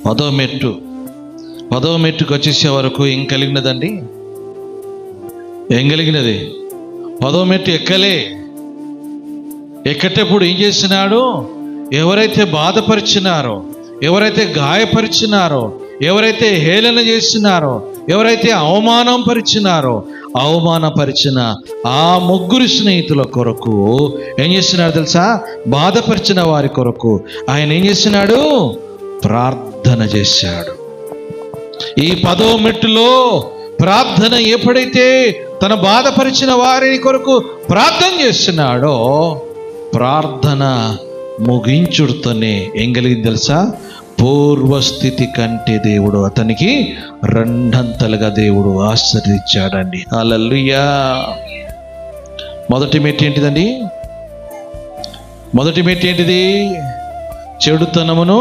పదవ మెట్టుకు వచ్చేసే వరకు ఏం కలిగినదండి? ఏం కలిగినది? పదవ మెట్టు ఎక్కేటప్పుడు ఏం చేసినాడు? ఎవరైతే బాధపరిచినారో, ఎవరైతే గాయపరిచినారో, ఎవరైతే హేళన చేసినారో, ఎవరైతే అవమానపరిచిన ఆ ముగ్గురు స్నేహితుల కొరకు ఏం చేస్తున్నాడు తెలుసా? బాధపరిచిన వారి కొరకు ఆయన ఏం చేసినాడు? ప్రార్థన చేశాడు. ఈ 10వ మెట్టులో ప్రార్థన ఎప్పుడైతే తన బాధపరిచిన వారి కొరకు ప్రార్థన చేస్తున్నాడో, ప్రార్థన ముగించుడుతోనే ఏం కలిగింది తెలుసా? పూర్వస్థితి కంటే దేవుడు అతనికి 2 దేవుడు ఆశీర్వదించాడండి. హల్లెలూయా. మొదటి మెట్టు ఏంటిదండి? మొదటి మెట్టు ఏంటిది? చెడుతనమును